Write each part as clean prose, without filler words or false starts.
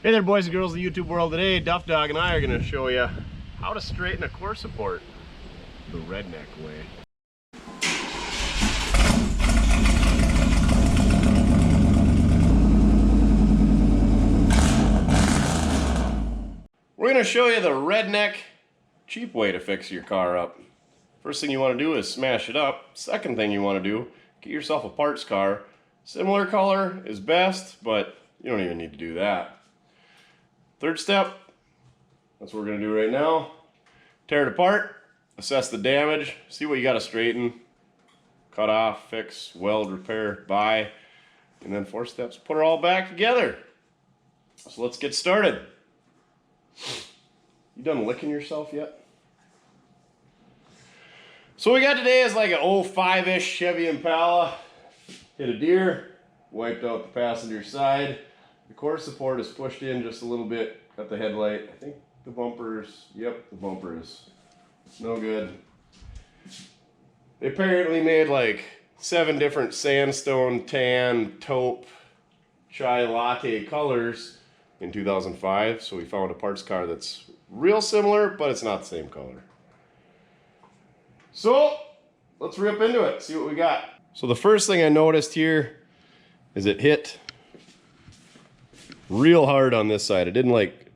Hey there, boys and girls of the YouTube world. Today, Duff Dog and I are going to show you how to straighten a core support the redneck way. We're going to show you the redneck cheap way to fix your car up. First thing you want to do is smash it up. Second thing you want to do, get yourself a parts car. Similar color is best, but you don't even need to do that. Third step, that's what we're going to do right now. Tear it apart, assess the damage, see what you got to straighten, cut off, fix, weld, repair, buy, and then 4 steps, put it all back together. So let's get started. You done licking yourself yet? So what we got today is like an 05-ish Chevy Impala. Hit a deer, wiped out the passenger side. The core support is pushed in just a little bit at the headlight. I think the bumpers, yep, the bumper is no good. They apparently made like 7 different sandstone, tan, taupe, chai latte colors in 2005. So we found a parts car that's real similar, but it's not the same color. So let's rip into it, see what we got. So the first thing I noticed here is it hit real hard on this side. It didn't like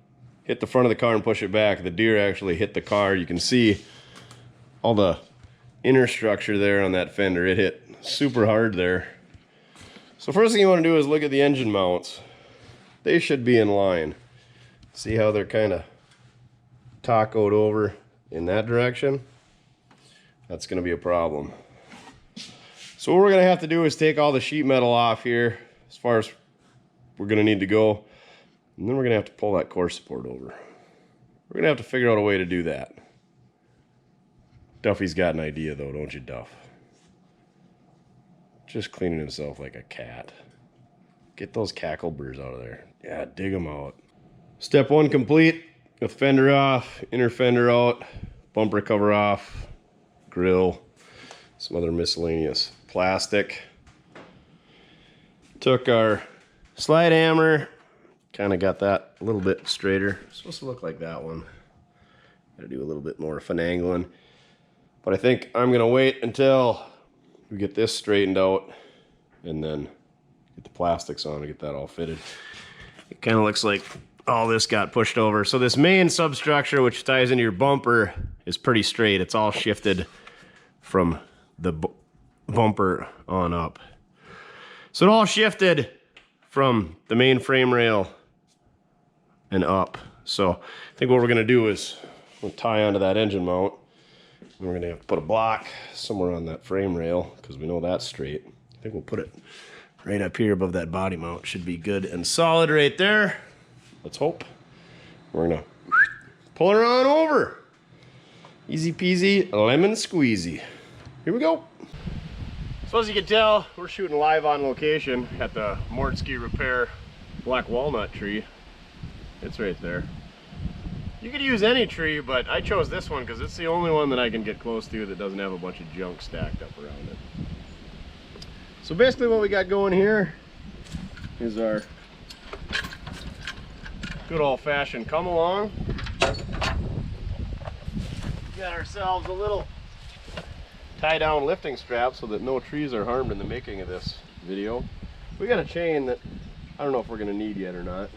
hit the front of the car and push it back. The deer actually hit the car. You can see all the inner structure there on that fender. It hit super hard there. So first thing you want to do is look at the engine mounts. They should be in line. See how they're kind of tacoed over in that direction? That's going to be a problem. So what we're going to have to do is take all the sheet metal off here as far as we're going to need to go, and then we're going to have to pull that core support over. We're going to have to figure out a way to do that. Duffy's got an idea though, don't you, Duff? Just cleaning himself like a cat. Get those cackle burrs out of there. Yeah, dig them out. Step 1 complete. With fender off, inner fender out, bumper cover off, grill, some other miscellaneous plastic. Took our slide hammer, kind of got that a little bit straighter. It's supposed to look like that one. Gotta do a little bit more finagling. But I think I'm gonna wait until we get this straightened out and then get the plastics on to get that all fitted. It kind of looks like all this got pushed over. So this main substructure, which ties into your bumper, is pretty straight. It's all shifted from the bumper on up. So it all shifted from the main frame rail and up. So I think what we're gonna do is we'll tie onto that engine mount. And we're gonna have to put a block somewhere on that frame rail because we know that's straight. I think we'll put it right up here above that body mount. Should be good and solid right there. Let's hope. We're gonna pull her on over. Easy peasy, lemon squeezy. Here we go. So as you can tell, we're shooting live on location at the Mortskerepair black walnut tree. It's right there. You could use any tree, but I chose this one because it's the only one that I can get close to that doesn't have a bunch of junk stacked up around it. So basically what we got going here is our good old-fashioned come along. Got ourselves a little tie-down lifting strap so that no trees are harmed in the making of this video. We got a chain that I don't know if we're going to need yet or not.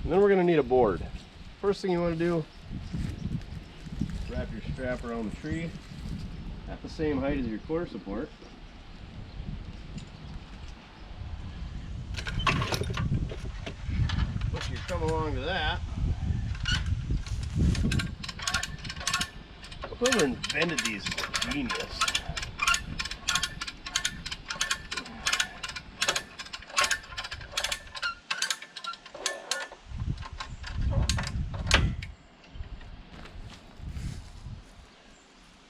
And then we're going to need a board. First thing you want to do, wrap your strap around the tree at the same height as your core support. Once you come along to that, whoever invented these is a genius.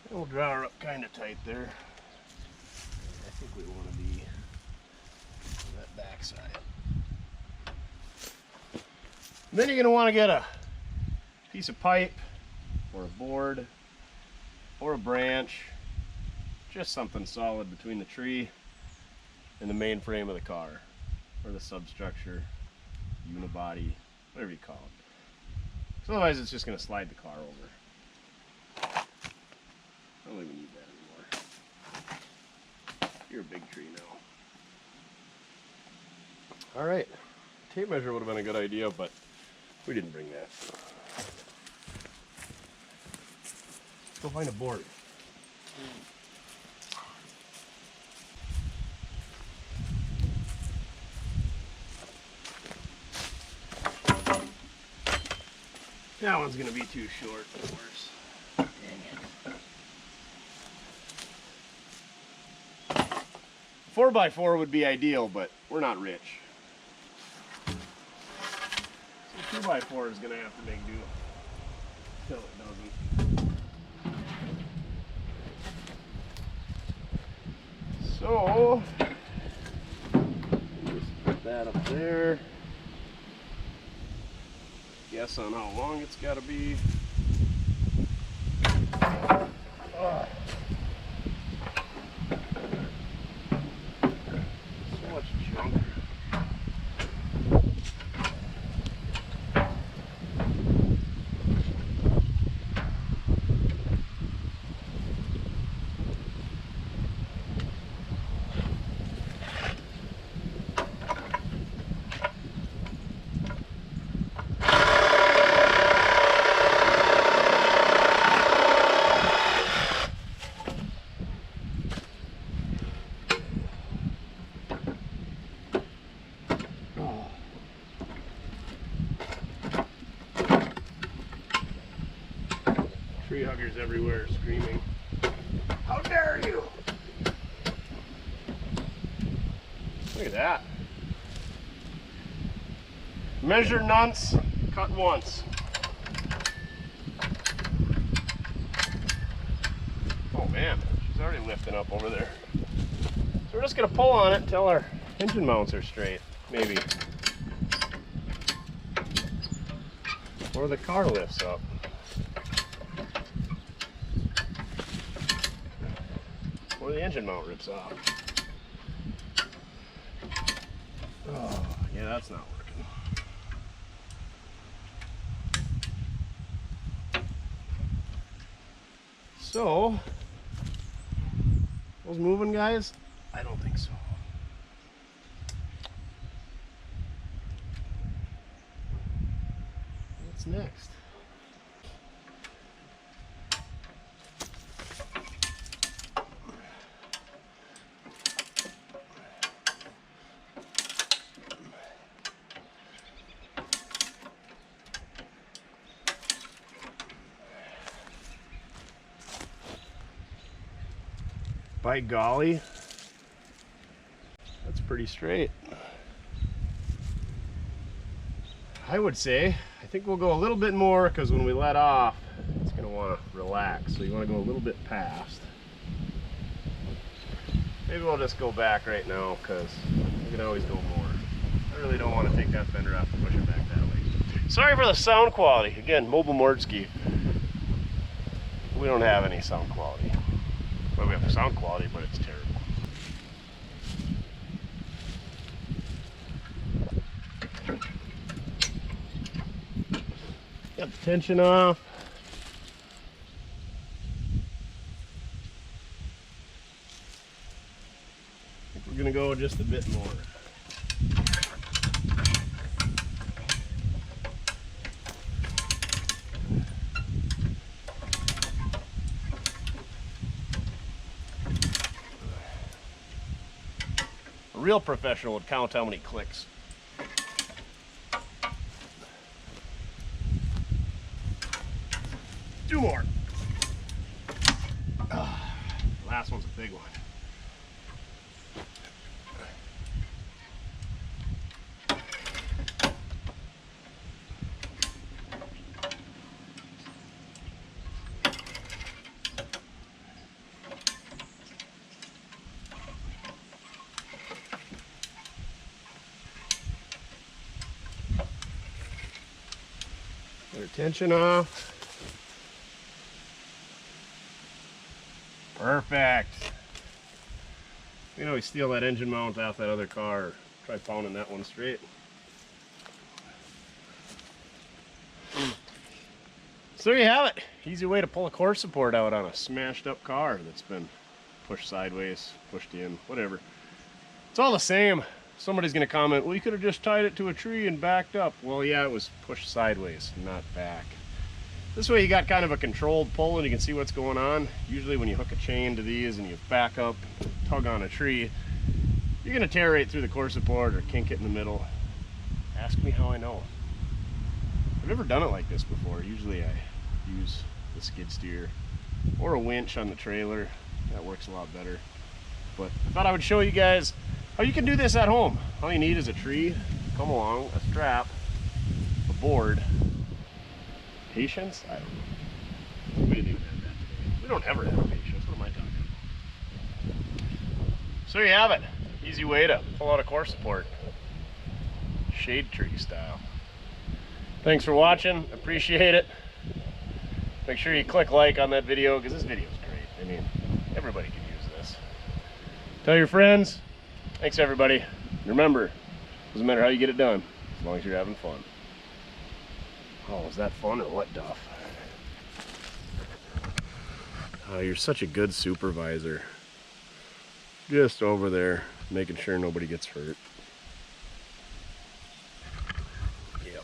And we'll draw her up kind of tight there. I think we want to be on that back side. Then you're going to want to get a piece of pipe or a board or a branch, just something solid between the tree and the main frame of the car, or the substructure, unibody, whatever you call it. So otherwise it's just going to slide the car over. I don't even need that anymore. You're a big tree now. Alright, tape measure would have been a good idea, but we didn't bring that. Let's go find a board. That one's going to be too short, of course. Dang it. 4x4 would be ideal, but we're not rich. So 2x4 is going to have to make do until it doesn't. So, just put that up there. Guess on how long it's got to be. Oh. So much junk. Tree huggers everywhere screaming, "How dare you!" Look at that. Measure nonce, cut once. Oh man, she's already lifting up over there. So we're just gonna pull on it until our engine mounts are straight, maybe. Or the car lifts up. Or the engine mount rips off. Oh, yeah, that's not working. So, those moving, guys? I don't think so. What's next? By golly, that's pretty straight. I would say, I think we'll go a little bit more because when we let off, it's going to want to relax. So you want to go a little bit past. Maybe we'll just go back right now because we can always go more. I really don't want to take that fender off and push it back that way. Sorry for the sound quality. Again, mobile Mortske. We don't have any sound quality. Well, we have sound quality, but it's terrible. Got the tension off. I think we're going to go just a bit more. A real professional would count how many clicks. Two more. Last one's a big one. Get our tension off. Perfect. You know, we steal that engine mount off that other car. Try pounding that one straight. So there you have it. Easy way to pull a core support out on a smashed up car that's been pushed sideways, pushed in, whatever. It's all the same. Somebody's gonna comment, well, you could have just tied it to a tree and backed up. Well, yeah, it was pushed sideways, not back. This way you got kind of a controlled pull and you can see what's going on. Usually when you hook a chain to these and you back up, tug on a tree, you're gonna tear right through the core support or kink it in the middle. Ask me how I know. I've never done it like this before. Usually I use the skid steer or a winch on the trailer. That works a lot better. But I thought I would show you guys how you can do this at home. All you need is a tree, come along, a strap, a board, patience. I don't know. We didn't even have that today. We don't ever have patience. What am I talking about? So there you have it. Easy way to pull out a core support. Shade tree style. Thanks for watching. Appreciate it. Make sure you click like on that video because this video is great. I mean, everybody can use this. Tell your friends. Thanks everybody. Remember, doesn't matter how you get it done, as long as you're having fun. Oh, is that fun or what, Duff? Oh, you're such a good supervisor. Just over there, making sure nobody gets hurt. Yep.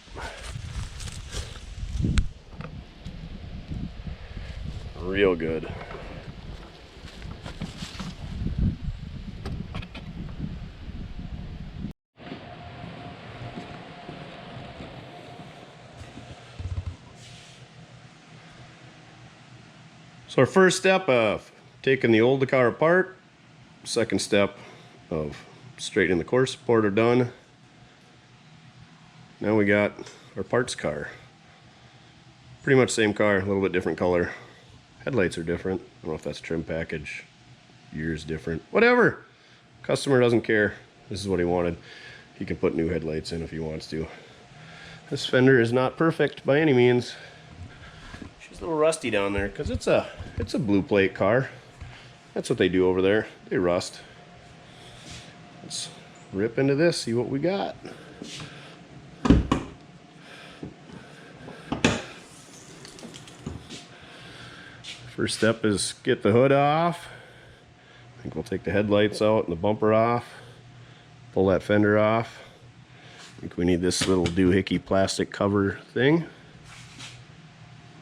Real good. So our first step of taking the old car apart, second step of straightening the core support are done. Now we got our parts car. Pretty much same car, a little bit different color. Headlights are different. I don't know if that's trim package, years different, whatever. Customer doesn't care. This is what he wanted. He can put new headlights in if he wants to. This fender is not perfect by any means. She's a little rusty down there because it's a blue plate car. That's what they do over there. They rust. Let's rip into this, see what we got. First step is get the hood off. I think we'll take the headlights out and the bumper off. Pull that fender off. I think we need this little doohickey plastic cover thing.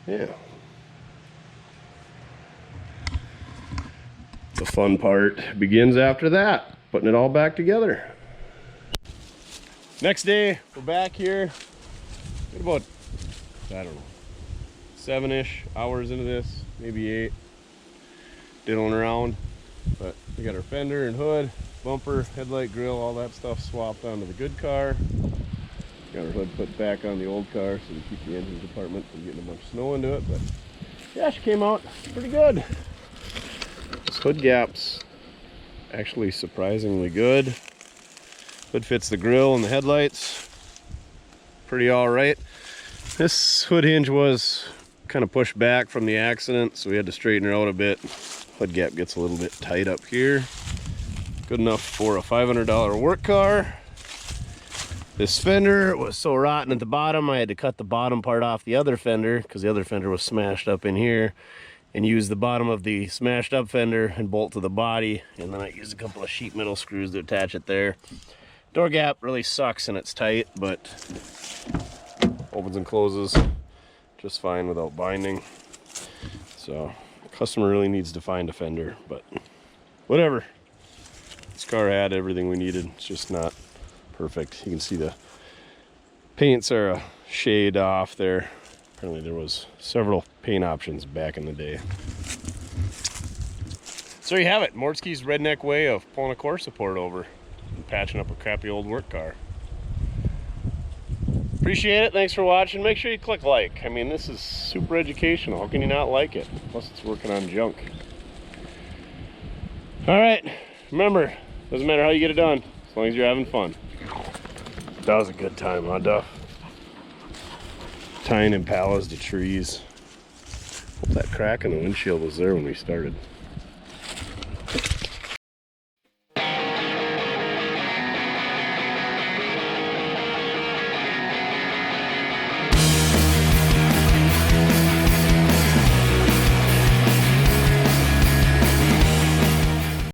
Yeah. The fun part begins after that, putting it all back together. Next day, we're back here. Get about, I don't know, 7-ish hours into this, maybe 8. Diddling around, but we got our fender and hood, bumper, headlight, grill, all that stuff swapped onto the good car. Got our hood put back on the old car so we keep the engine compartment from getting a bunch of snow into it, but yeah, she came out pretty good. This hood gap's actually surprisingly good. Hood fits the grill and the headlights pretty all right. This hood hinge was kind of pushed back from the accident, so we had to straighten her out a bit. Hood gap gets a little bit tight up here. Good enough for a $500 work car. This fender was so rotten at the bottom, I had to cut the bottom part off the other fender because the other fender was smashed up in here, and use the bottom of the smashed up fender and bolt to the body, and then I used a couple of sheet metal screws to attach it there. Door gap really sucks and it's tight, but opens and closes just fine without binding. So customer really needs to find a fender, but whatever. This car had everything we needed. It's just not perfect. You can see the paints are a shade off there. Apparently there was several paint options back in the day. So you have it, Mortske's redneck way of pulling a core support over and patching up a crappy old work car. Appreciate it. Thanks for watching. Make sure you click like. I mean, this is super educational. How can you not like it? Plus it's working on junk. All right, remember, doesn't matter how you get it done, as long as you're having fun. That was a good time, huh, Duff? Tying impalas to trees. Hope that crack in the windshield was there when we started.